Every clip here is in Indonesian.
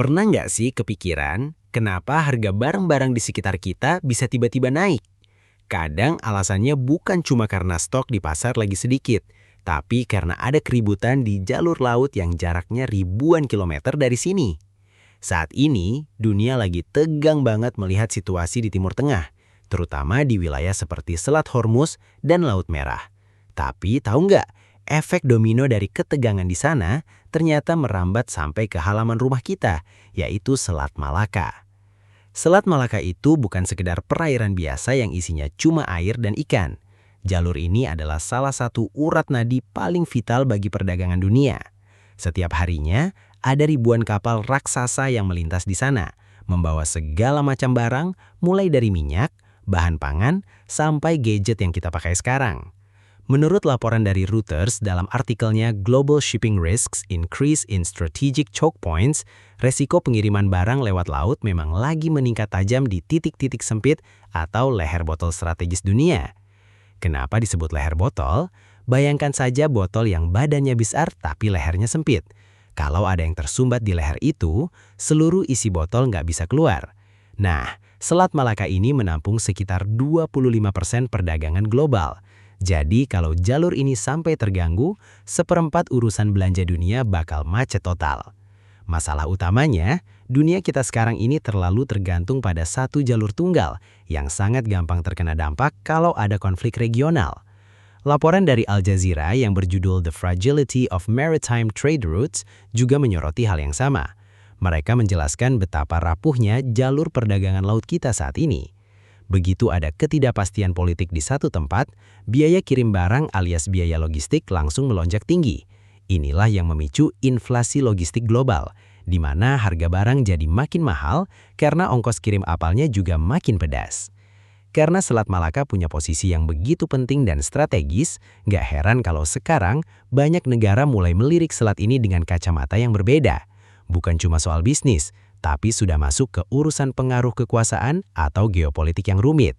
Pernah nggak sih kepikiran kenapa harga barang-barang di sekitar kita bisa tiba-tiba naik? Kadang alasannya bukan cuma karena stok di pasar lagi sedikit, tapi karena ada keributan di jalur laut yang jaraknya ribuan kilometer dari sini. Saat ini, dunia lagi tegang banget melihat situasi di Timur Tengah, terutama di wilayah seperti Selat Hormuz dan Laut Merah. Tapi tahu nggak, efek domino dari ketegangan di sana ternyata merambat sampai ke halaman rumah kita, yaitu Selat Malaka. Selat Malaka itu bukan sekedar perairan biasa yang isinya cuma air dan ikan. Jalur ini adalah salah satu urat nadi paling vital bagi perdagangan dunia. Setiap harinya, ada ribuan kapal raksasa yang melintas di sana, membawa segala macam barang, mulai dari minyak, bahan pangan, sampai gadget yang kita pakai sekarang. Menurut laporan dari Reuters dalam artikelnya Global Shipping Risks Increase in Strategic Choke Points, resiko pengiriman barang lewat laut memang lagi meningkat tajam di titik-titik sempit atau leher botol strategis dunia. Kenapa disebut leher botol? Bayangkan saja botol yang badannya besar tapi lehernya sempit. Kalau ada yang tersumbat di leher itu, seluruh isi botol nggak bisa keluar. Nah, Selat Malaka ini menampung sekitar 25% perdagangan global. Jadi kalau jalur ini sampai terganggu, seperempat urusan belanja dunia bakal macet total. Masalah utamanya, dunia kita sekarang ini terlalu tergantung pada satu jalur tunggal yang sangat gampang terkena dampak kalau ada konflik regional. Laporan dari Al Jazeera yang berjudul The Fragility of Maritime Trade Routes juga menyoroti hal yang sama. Mereka menjelaskan betapa rapuhnya jalur perdagangan laut kita saat ini. Begitu ada ketidakpastian politik di satu tempat, biaya kirim barang alias biaya logistik langsung melonjak tinggi. Inilah yang memicu inflasi logistik global, di mana harga barang jadi makin mahal karena ongkos kirim apalnya juga makin pedas. Karena Selat Malaka punya posisi yang begitu penting dan strategis, nggak heran kalau sekarang banyak negara mulai melirik selat ini dengan kacamata yang berbeda. Bukan cuma soal bisnis, tapi sudah masuk ke urusan pengaruh kekuasaan atau geopolitik yang rumit.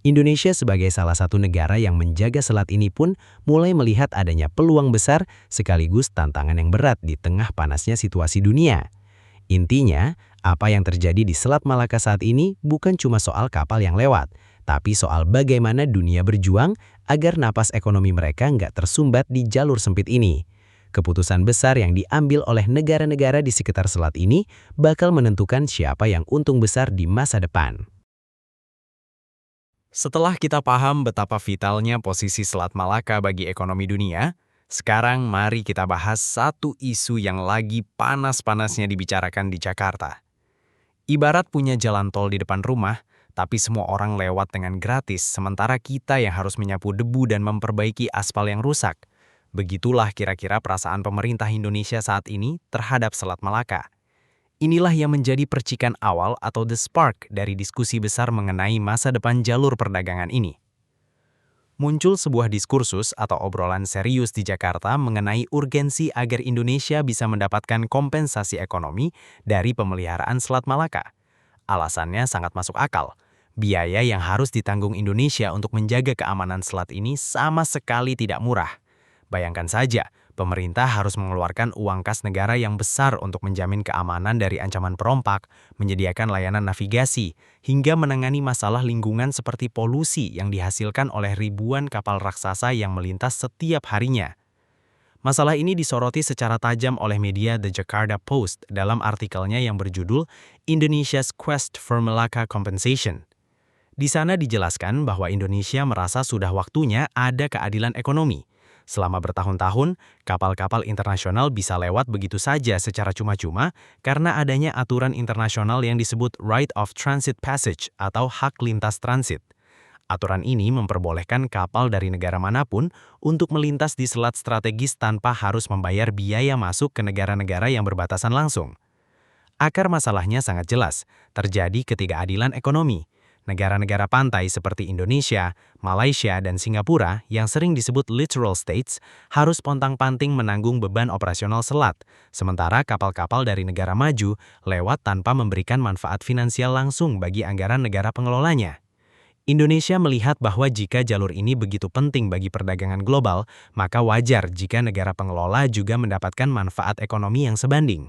Indonesia sebagai salah satu negara yang menjaga selat ini pun mulai melihat adanya peluang besar sekaligus tantangan yang berat di tengah panasnya situasi dunia. Intinya, apa yang terjadi di Selat Malaka saat ini bukan cuma soal kapal yang lewat, tapi soal bagaimana dunia berjuang agar napas ekonomi mereka nggak tersumbat di jalur sempit ini. Keputusan besar yang diambil oleh negara-negara di sekitar selat ini bakal menentukan siapa yang untung besar di masa depan. Setelah kita paham betapa vitalnya posisi Selat Malaka bagi ekonomi dunia, sekarang mari kita bahas satu isu yang lagi panas-panasnya dibicarakan di Jakarta. Ibarat punya jalan tol di depan rumah, tapi semua orang lewat dengan gratis, sementara kita yang harus menyapu debu dan memperbaiki aspal yang rusak. Begitulah kira-kira perasaan pemerintah Indonesia saat ini terhadap Selat Malaka. Inilah yang menjadi percikan awal atau the spark dari diskusi besar mengenai masa depan jalur perdagangan ini. Muncul sebuah diskursus atau obrolan serius di Jakarta mengenai urgensi agar Indonesia bisa mendapatkan kompensasi ekonomi dari pemeliharaan Selat Malaka. Alasannya sangat masuk akal. Biaya yang harus ditanggung Indonesia untuk menjaga keamanan selat ini sama sekali tidak murah. Bayangkan saja, pemerintah harus mengeluarkan uang kas negara yang besar untuk menjamin keamanan dari ancaman perompak, menyediakan layanan navigasi, hingga menangani masalah lingkungan seperti polusi yang dihasilkan oleh ribuan kapal raksasa yang melintas setiap harinya. Masalah ini disoroti secara tajam oleh media The Jakarta Post dalam artikelnya yang berjudul Indonesia's Quest for Malaka Compensation. Di sana dijelaskan bahwa Indonesia merasa sudah waktunya ada keadilan ekonomi. Selama bertahun-tahun, kapal-kapal internasional bisa lewat begitu saja secara cuma-cuma karena adanya aturan internasional yang disebut Right of Transit Passage atau hak lintas transit. Aturan ini memperbolehkan kapal dari negara manapun untuk melintas di selat strategis tanpa harus membayar biaya masuk ke negara-negara yang berbatasan langsung. Akar masalahnya sangat jelas, terjadi ketidakadilan ekonomi. Negara-negara pantai seperti Indonesia, Malaysia, dan Singapura yang sering disebut littoral states harus pontang-panting menanggung beban operasional selat, sementara kapal-kapal dari negara maju lewat tanpa memberikan manfaat finansial langsung bagi anggaran negara pengelolanya. Indonesia melihat bahwa jika jalur ini begitu penting bagi perdagangan global, maka wajar jika negara pengelola juga mendapatkan manfaat ekonomi yang sebanding.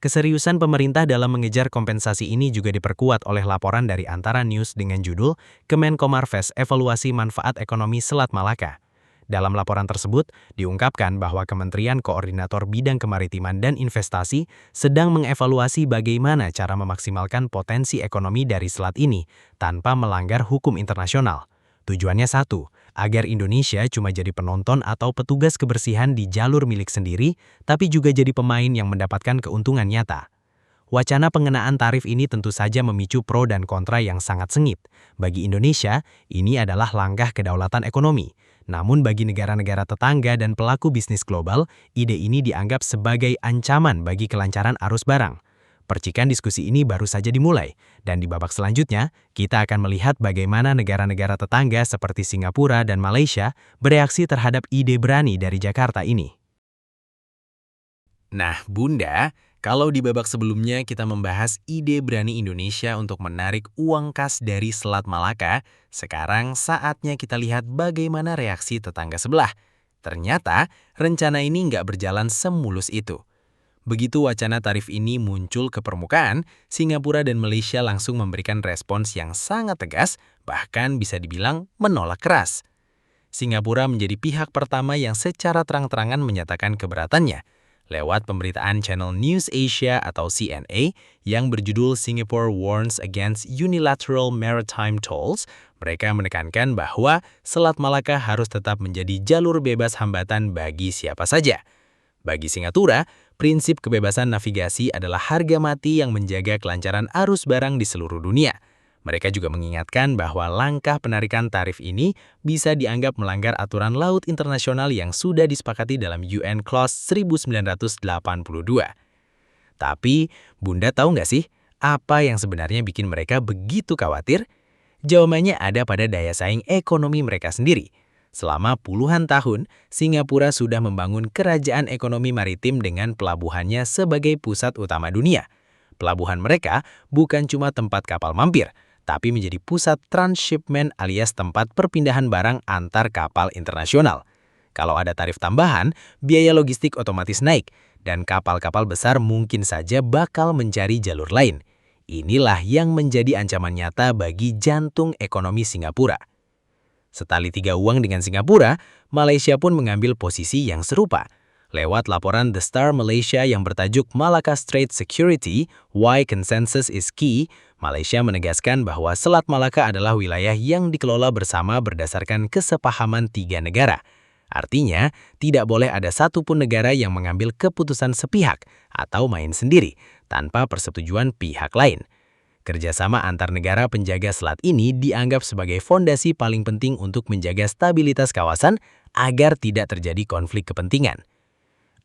Keseriusan pemerintah dalam mengejar kompensasi ini juga diperkuat oleh laporan dari Antara News dengan judul Kemenkomarves Evaluasi Manfaat Ekonomi Selat Malaka. Dalam laporan tersebut, diungkapkan bahwa Kementerian Koordinator Bidang Kemaritiman dan Investasi sedang mengevaluasi bagaimana cara memaksimalkan potensi ekonomi dari selat ini tanpa melanggar hukum internasional. Tujuannya satu, agar Indonesia cuma jadi penonton atau petugas kebersihan di jalur milik sendiri, tapi juga jadi pemain yang mendapatkan keuntungan nyata. Wacana pengenaan tarif ini tentu saja memicu pro dan kontra yang sangat sengit. Bagi Indonesia, ini adalah langkah kedaulatan ekonomi. Namun bagi negara-negara tetangga dan pelaku bisnis global, ide ini dianggap sebagai ancaman bagi kelancaran arus barang. Percikan diskusi ini baru saja dimulai, dan di babak selanjutnya, kita akan melihat bagaimana negara-negara tetangga seperti Singapura dan Malaysia bereaksi terhadap ide berani dari Jakarta ini. Nah, Bunda, kalau di babak sebelumnya kita membahas ide berani Indonesia untuk menarik uang kas dari Selat Malaka, sekarang saatnya kita lihat bagaimana reaksi tetangga sebelah. Ternyata, rencana ini nggak berjalan semulus itu. Begitu wacana tarif ini muncul ke permukaan, Singapura dan Malaysia langsung memberikan respons yang sangat tegas, bahkan bisa dibilang menolak keras. Singapura menjadi pihak pertama yang secara terang-terangan menyatakan keberatannya, lewat pemberitaan channel News Asia atau CNA yang berjudul Singapore Warns Against Unilateral Maritime Tolls. Mereka menekankan bahwa Selat Malaka harus tetap menjadi jalur bebas hambatan bagi siapa saja. Bagi Singapura, prinsip kebebasan navigasi adalah harga mati yang menjaga kelancaran arus barang di seluruh dunia. Mereka juga mengingatkan bahwa langkah penarikan tarif ini bisa dianggap melanggar aturan laut internasional yang sudah disepakati dalam UN Clause 1982. Tapi, Bunda tahu nggak sih, apa yang sebenarnya bikin mereka begitu khawatir? Jawabannya ada pada daya saing ekonomi mereka sendiri. Selama puluhan tahun, Singapura sudah membangun kerajaan ekonomi maritim dengan pelabuhannya sebagai pusat utama dunia. Pelabuhan mereka bukan cuma tempat kapal mampir, tapi menjadi pusat transshipment alias tempat perpindahan barang antar kapal internasional. Kalau ada tarif tambahan, biaya logistik otomatis naik, dan kapal-kapal besar mungkin saja bakal mencari jalur lain. Inilah yang menjadi ancaman nyata bagi jantung ekonomi Singapura. Setali tiga uang dengan Singapura, Malaysia pun mengambil posisi yang serupa. Lewat laporan The Star Malaysia yang bertajuk Malacca Strait Security, Why Consensus is Key, Malaysia menegaskan bahwa Selat Malaka adalah wilayah yang dikelola bersama berdasarkan kesepahaman tiga negara. Artinya, tidak boleh ada satupun negara yang mengambil keputusan sepihak atau main sendiri tanpa persetujuan pihak lain. Kerjasama antar negara penjaga selat ini dianggap sebagai fondasi paling penting untuk menjaga stabilitas kawasan agar tidak terjadi konflik kepentingan.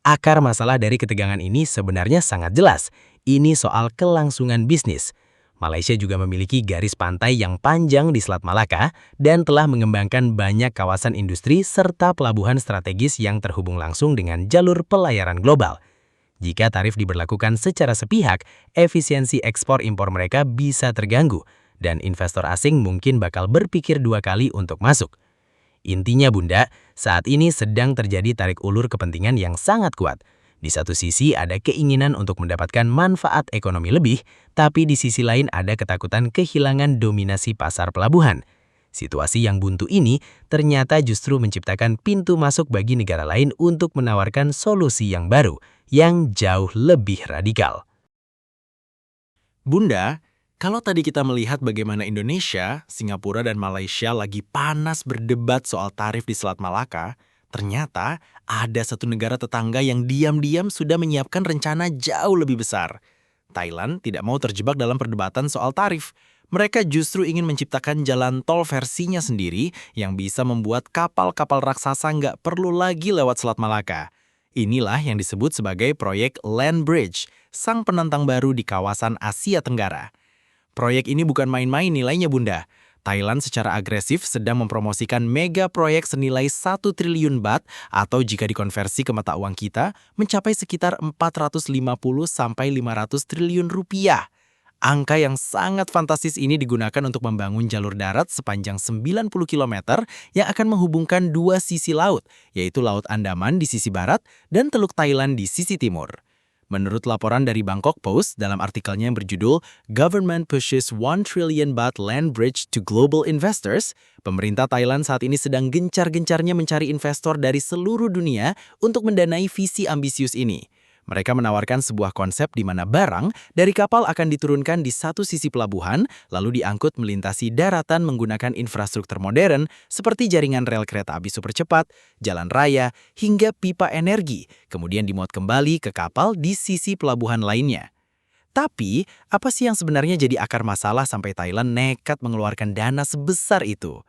Akar masalah dari ketegangan ini sebenarnya sangat jelas. Ini soal kelangsungan bisnis. Malaysia juga memiliki garis pantai yang panjang di Selat Malaka dan telah mengembangkan banyak kawasan industri serta pelabuhan strategis yang terhubung langsung dengan jalur pelayaran global. Jika tarif diberlakukan secara sepihak, efisiensi ekspor-impor mereka bisa terganggu, dan investor asing mungkin bakal berpikir dua kali untuk masuk. Intinya Bunda, saat ini sedang terjadi tarik ulur kepentingan yang sangat kuat. Di satu sisi ada keinginan untuk mendapatkan manfaat ekonomi lebih, tapi di sisi lain ada ketakutan kehilangan dominasi pasar pelabuhan. Situasi yang buntu ini ternyata justru menciptakan pintu masuk bagi negara lain untuk menawarkan solusi yang baru, yang jauh lebih radikal. Bunda, kalau tadi kita melihat bagaimana Indonesia, Singapura, dan Malaysia lagi panas berdebat soal tarif di Selat Malaka, ternyata ada satu negara tetangga yang diam-diam sudah menyiapkan rencana jauh lebih besar. Thailand tidak mau terjebak dalam perdebatan soal tarif. Mereka justru ingin menciptakan jalan tol versinya sendiri yang bisa membuat kapal-kapal raksasa nggak perlu lagi lewat Selat Malaka. Inilah yang disebut sebagai proyek Land Bridge, sang penantang baru di kawasan Asia Tenggara. Proyek ini bukan main-main nilainya Bunda. Thailand secara agresif sedang mempromosikan mega proyek senilai 1 triliun baht atau jika dikonversi ke mata uang kita mencapai sekitar 450 sampai 500 triliun rupiah. Angka yang sangat fantastis ini digunakan untuk membangun jalur darat sepanjang 90 km yang akan menghubungkan dua sisi laut, yaitu Laut Andaman di sisi barat dan Teluk Thailand di sisi timur. Menurut laporan dari Bangkok Post dalam artikelnya yang berjudul Government Pushes 1 Trillion Baht Land Bridge to Global Investors, pemerintah Thailand saat ini sedang gencar-gencarnya mencari investor dari seluruh dunia untuk mendanai visi ambisius ini. Mereka menawarkan sebuah konsep di mana barang dari kapal akan diturunkan di satu sisi pelabuhan, lalu diangkut melintasi daratan menggunakan infrastruktur modern seperti jaringan rel kereta api super cepat, jalan raya, hingga pipa energi, kemudian dimuat kembali ke kapal di sisi pelabuhan lainnya. Tapi, apa sih yang sebenarnya jadi akar masalah sampai Thailand nekat mengeluarkan dana sebesar itu?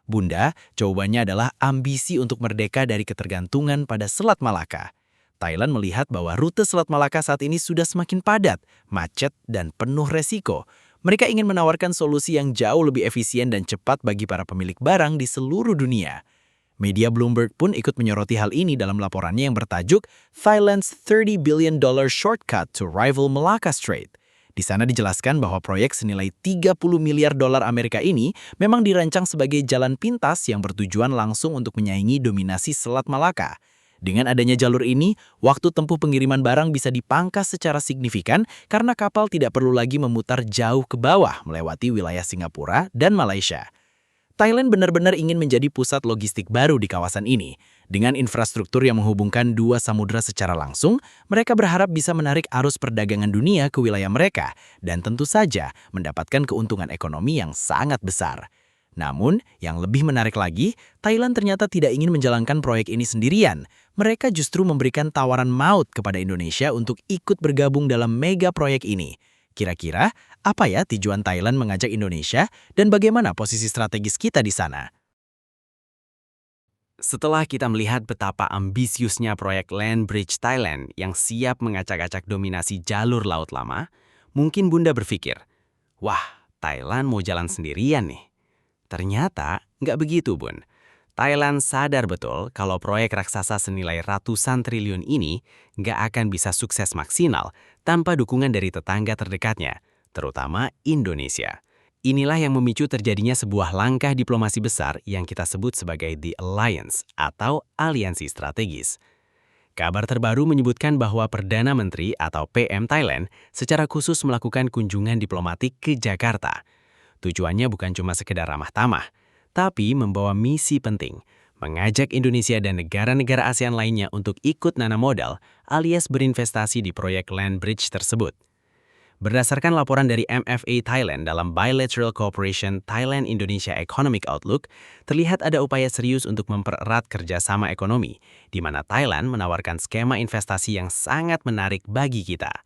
Bunda, jawabannya adalah ambisi untuk merdeka dari ketergantungan pada Selat Malaka. Thailand melihat bahwa rute Selat Malaka saat ini sudah semakin padat, macet, dan penuh resiko. Mereka ingin menawarkan solusi yang jauh lebih efisien dan cepat bagi para pemilik barang di seluruh dunia. Media Bloomberg pun ikut menyoroti hal ini dalam laporannya yang bertajuk Thailand's $30 billion Shortcut to Rival Malacca Strait. Di sana dijelaskan bahwa proyek senilai 30 miliar dolar Amerika ini memang dirancang sebagai jalan pintas yang bertujuan langsung untuk menyaingi dominasi Selat Malaka. Dengan adanya jalur ini, waktu tempuh pengiriman barang bisa dipangkas secara signifikan karena kapal tidak perlu lagi memutar jauh ke bawah melewati wilayah Singapura dan Malaysia. Thailand benar-benar ingin menjadi pusat logistik baru di kawasan ini. Dengan infrastruktur yang menghubungkan dua samudera secara langsung, mereka berharap bisa menarik arus perdagangan dunia ke wilayah mereka dan tentu saja mendapatkan keuntungan ekonomi yang sangat besar. Namun, yang lebih menarik lagi, Thailand ternyata tidak ingin menjalankan proyek ini sendirian. Mereka justru memberikan tawaran maut kepada Indonesia untuk ikut bergabung dalam mega proyek ini. Kira-kira, apa ya tujuan Thailand mengajak Indonesia dan bagaimana posisi strategis kita di sana? Setelah kita melihat betapa ambisiusnya proyek Land Bridge Thailand yang siap mengacak-acak dominasi jalur laut lama, mungkin Bunda berpikir, wah, Thailand mau jalan sendirian nih. Ternyata nggak begitu, Bun. Thailand sadar betul kalau proyek raksasa senilai ratusan triliun ini nggak akan bisa sukses maksimal tanpa dukungan dari tetangga terdekatnya, terutama Indonesia. Inilah yang memicu terjadinya sebuah langkah diplomasi besar yang kita sebut sebagai The Alliance atau Aliansi Strategis. Kabar terbaru menyebutkan bahwa Perdana Menteri atau PM Thailand secara khusus melakukan kunjungan diplomatik ke Jakarta. Tujuannya bukan cuma sekedar ramah tamah, tapi membawa misi penting, mengajak Indonesia dan negara-negara ASEAN lainnya untuk ikut nanam modal alias berinvestasi di proyek Land Bridge tersebut. Berdasarkan laporan dari MFA Thailand dalam Bilateral Cooperation Thailand-Indonesia Economic Outlook, terlihat ada upaya serius untuk mempererat kerjasama ekonomi, di mana Thailand menawarkan skema investasi yang sangat menarik bagi kita.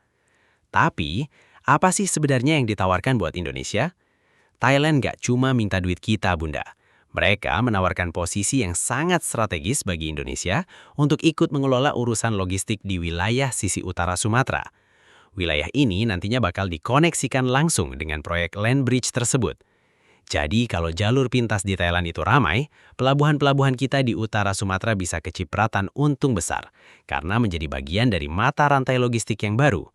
Tapi, apa sih sebenarnya yang ditawarkan buat Indonesia? Thailand gak cuma minta duit kita, Bunda. Mereka menawarkan posisi yang sangat strategis bagi Indonesia untuk ikut mengelola urusan logistik di wilayah sisi utara Sumatera. Wilayah ini nantinya bakal dikoneksikan langsung dengan proyek Land Bridge tersebut. Jadi kalau jalur pintas di Thailand itu ramai, pelabuhan-pelabuhan kita di utara Sumatera bisa kecipratan untung besar karena menjadi bagian dari mata rantai logistik yang baru.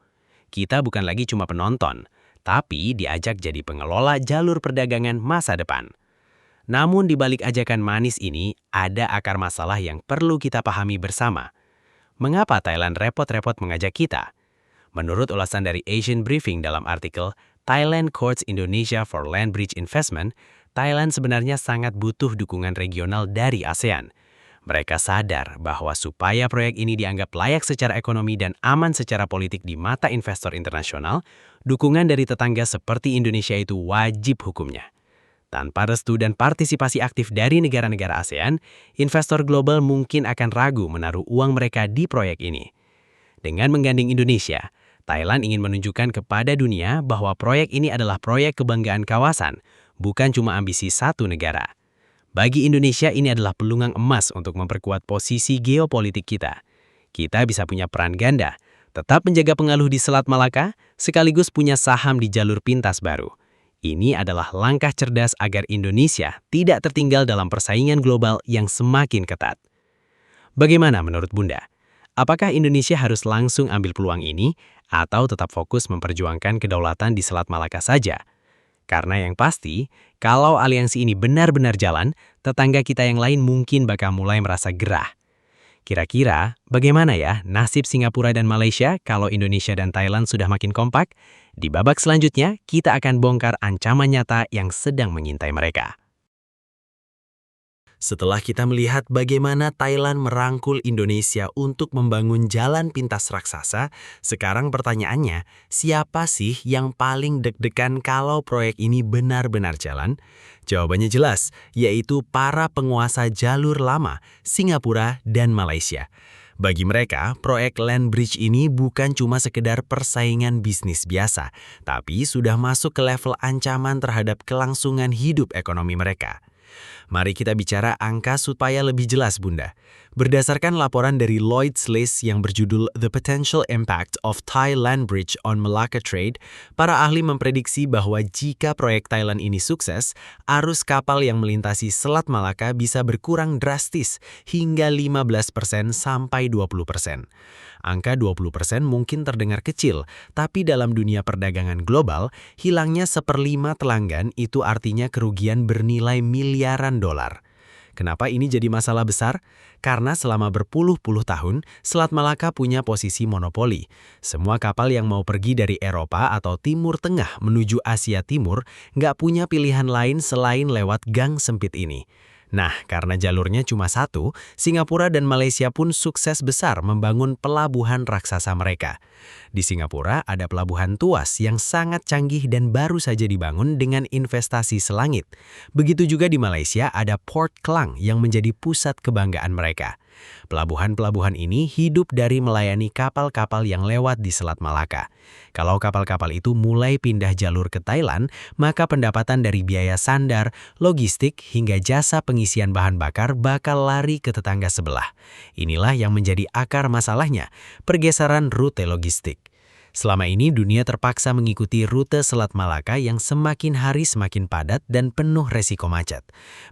Kita bukan lagi cuma penonton, tapi diajak jadi pengelola jalur perdagangan masa depan. Namun di balik ajakan manis ini, ada akar masalah yang perlu kita pahami bersama. Mengapa Thailand repot-repot mengajak kita? Menurut ulasan dari Asian Briefing dalam artikel Thailand Courts Indonesia for Land Bridge Investment, Thailand sebenarnya sangat butuh dukungan regional dari ASEAN. Mereka sadar bahwa supaya proyek ini dianggap layak secara ekonomi dan aman secara politik di mata investor internasional, dukungan dari tetangga seperti Indonesia itu wajib hukumnya. Tanpa restu dan partisipasi aktif dari negara-negara ASEAN, investor global mungkin akan ragu menaruh uang mereka di proyek ini. Dengan menggandeng Indonesia, Thailand ingin menunjukkan kepada dunia bahwa proyek ini adalah proyek kebanggaan kawasan, bukan cuma ambisi satu negara. Bagi Indonesia ini adalah peluang emas untuk memperkuat posisi geopolitik kita. Kita bisa punya peran ganda, tetap menjaga pengaruh di Selat Malaka, sekaligus punya saham di jalur pintas baru. Ini adalah langkah cerdas agar Indonesia tidak tertinggal dalam persaingan global yang semakin ketat. Bagaimana menurut Bunda? Apakah Indonesia harus langsung ambil peluang ini atau tetap fokus memperjuangkan kedaulatan di Selat Malaka saja? Karena yang pasti, kalau aliansi ini benar-benar jalan, tetangga kita yang lain mungkin bakal mulai merasa gerah. Kira-kira bagaimana ya nasib Singapura dan Malaysia kalau Indonesia dan Thailand sudah makin kompak? Di babak selanjutnya, kita akan bongkar ancaman nyata yang sedang mengintai mereka. Setelah kita melihat bagaimana Thailand merangkul Indonesia untuk membangun jalan pintas raksasa, sekarang pertanyaannya, siapa sih yang paling deg-degan kalau proyek ini benar-benar jalan? Jawabannya jelas, yaitu para penguasa jalur lama, Singapura dan Malaysia. Bagi mereka, proyek Land Bridge ini bukan cuma sekedar persaingan bisnis biasa, tapi sudah masuk ke level ancaman terhadap kelangsungan hidup ekonomi mereka. Mari kita bicara angka supaya lebih jelas, Bunda. Berdasarkan laporan dari Lloyd's List yang berjudul The Potential Impact of Thai Land Bridge on Malacca Trade, para ahli memprediksi bahwa jika proyek Thailand ini sukses, arus kapal yang melintasi Selat Malaka bisa berkurang drastis hingga 15% sampai 20%. Angka 20% mungkin terdengar kecil, tapi dalam dunia perdagangan global, hilangnya 1/5 pelanggan itu artinya kerugian bernilai miliaran dolar. Kenapa ini jadi masalah besar? Karena selama berpuluh-puluh tahun, Selat Malaka punya posisi monopoli. Semua kapal yang mau pergi dari Eropa atau Timur Tengah menuju Asia Timur nggak punya pilihan lain selain lewat gang sempit ini. Nah, karena jalurnya cuma satu, Singapura dan Malaysia pun sukses besar membangun pelabuhan raksasa mereka. Di Singapura ada pelabuhan Tuas yang sangat canggih dan baru saja dibangun dengan investasi selangit. Begitu juga di Malaysia ada Port Klang yang menjadi pusat kebanggaan mereka. Pelabuhan-pelabuhan ini hidup dari melayani kapal-kapal yang lewat di Selat Malaka. Kalau kapal-kapal itu mulai pindah jalur ke Thailand, maka pendapatan dari biaya sandar, logistik, hingga jasa pengisian bahan bakar bakal lari ke tetangga sebelah. Inilah yang menjadi akar masalahnya, pergeseran rute logistik. Selama ini dunia terpaksa mengikuti rute Selat Malaka yang semakin hari semakin padat dan penuh resiko macet.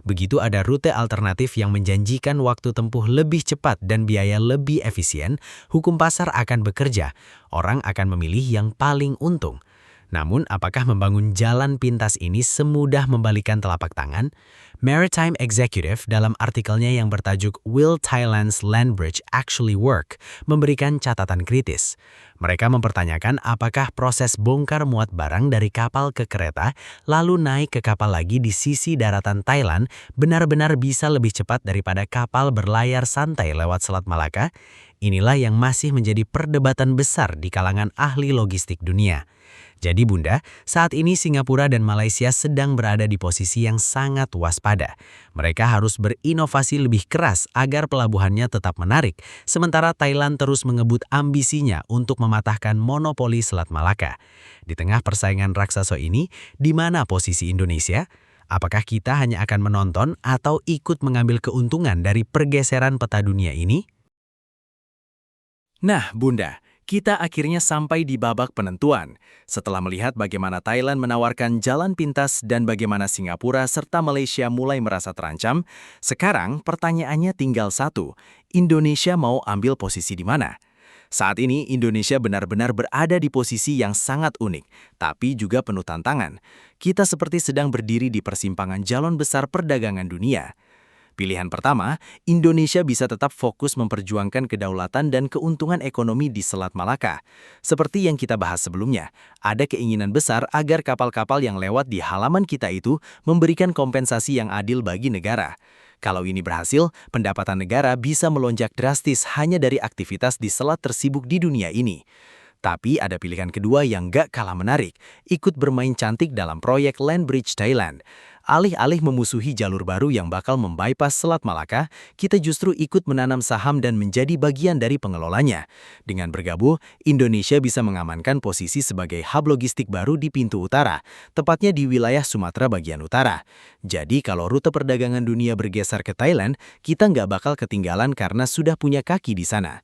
Begitu ada rute alternatif yang menjanjikan waktu tempuh lebih cepat dan biaya lebih efisien, hukum pasar akan bekerja. Orang akan memilih yang paling untung. Namun, apakah membangun jalan pintas ini semudah membalikan telapak tangan? Maritime Executive dalam artikelnya yang bertajuk Will Thailand's Land Bridge Actually Work memberikan catatan kritis. Mereka mempertanyakan apakah proses bongkar muat barang dari kapal ke kereta lalu naik ke kapal lagi di sisi daratan Thailand benar-benar bisa lebih cepat daripada kapal berlayar santai lewat Selat Malaka? Inilah yang masih menjadi perdebatan besar di kalangan ahli logistik dunia. Jadi Bunda, saat ini Singapura dan Malaysia sedang berada di posisi yang sangat waspada. Mereka harus berinovasi lebih keras agar pelabuhannya tetap menarik, sementara Thailand terus mengebut ambisinya untuk mematahkan monopoli Selat Malaka. Di tengah persaingan raksasa ini, di mana posisi Indonesia? Apakah kita hanya akan menonton atau ikut mengambil keuntungan dari pergeseran peta dunia ini? Nah, Bunda, kita akhirnya sampai di babak penentuan. Setelah melihat bagaimana Thailand menawarkan jalan pintas dan bagaimana Singapura serta Malaysia mulai merasa terancam, sekarang pertanyaannya tinggal satu, Indonesia mau ambil posisi di mana? Saat ini Indonesia benar-benar berada di posisi yang sangat unik, tapi juga penuh tantangan. Kita seperti sedang berdiri di persimpangan jalan besar perdagangan dunia. Pilihan pertama, Indonesia bisa tetap fokus memperjuangkan kedaulatan dan keuntungan ekonomi di Selat Malaka. Seperti yang kita bahas sebelumnya, ada keinginan besar agar kapal-kapal yang lewat di halaman kita itu memberikan kompensasi yang adil bagi negara. Kalau ini berhasil, pendapatan negara bisa melonjak drastis hanya dari aktivitas di selat tersibuk di dunia ini. Tapi ada pilihan kedua yang gak kalah menarik, ikut bermain cantik dalam proyek Land Bridge Thailand. Alih-alih memusuhi jalur baru yang bakal membypass Selat Malaka, kita justru ikut menanam saham dan menjadi bagian dari pengelolanya. Dengan bergabung, Indonesia bisa mengamankan posisi sebagai hub logistik baru di pintu utara, tepatnya di wilayah Sumatera bagian utara. Jadi kalau rute perdagangan dunia bergeser ke Thailand, kita nggak bakal ketinggalan karena sudah punya kaki di sana.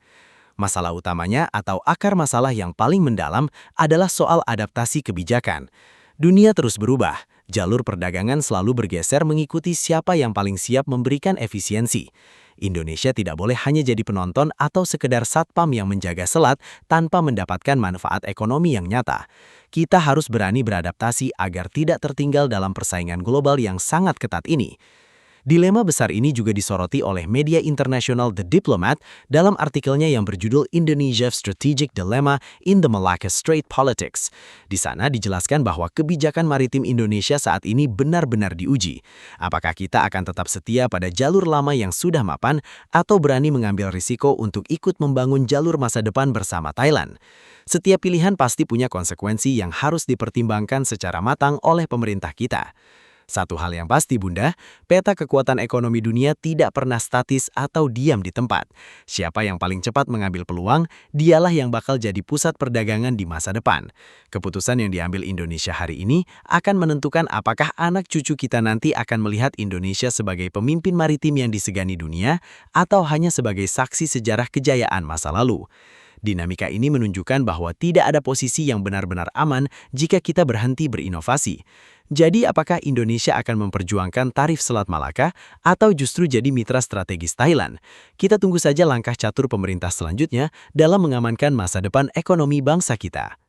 Masalah utamanya atau akar masalah yang paling mendalam adalah soal adaptasi kebijakan. Dunia terus berubah, jalur perdagangan selalu bergeser mengikuti siapa yang paling siap memberikan efisiensi. Indonesia tidak boleh hanya jadi penonton atau sekedar satpam yang menjaga selat tanpa mendapatkan manfaat ekonomi yang nyata. Kita harus berani beradaptasi agar tidak tertinggal dalam persaingan global yang sangat ketat ini. Dilema besar ini juga disoroti oleh media internasional The Diplomat dalam artikelnya yang berjudul Indonesia Strategic Dilemma in the Malacca Strait Politics. Di sana dijelaskan bahwa kebijakan maritim Indonesia saat ini benar-benar diuji. Apakah kita akan tetap setia pada jalur lama yang sudah mapan atau berani mengambil risiko untuk ikut membangun jalur masa depan bersama Thailand? Setiap pilihan pasti punya konsekuensi yang harus dipertimbangkan secara matang oleh pemerintah kita. Satu hal yang pasti, Bunda, peta kekuatan ekonomi dunia tidak pernah statis atau diam di tempat. Siapa yang paling cepat mengambil peluang, dialah yang bakal jadi pusat perdagangan di masa depan. Keputusan yang diambil Indonesia hari ini akan menentukan apakah anak cucu kita nanti akan melihat Indonesia sebagai pemimpin maritim yang disegani dunia atau hanya sebagai saksi sejarah kejayaan masa lalu. Dinamika ini menunjukkan bahwa tidak ada posisi yang benar-benar aman jika kita berhenti berinovasi. Jadi apakah Indonesia akan memperjuangkan tarif Selat Malaka atau justru jadi mitra strategis Thailand? Kita tunggu saja langkah catur pemerintah selanjutnya dalam mengamankan masa depan ekonomi bangsa kita.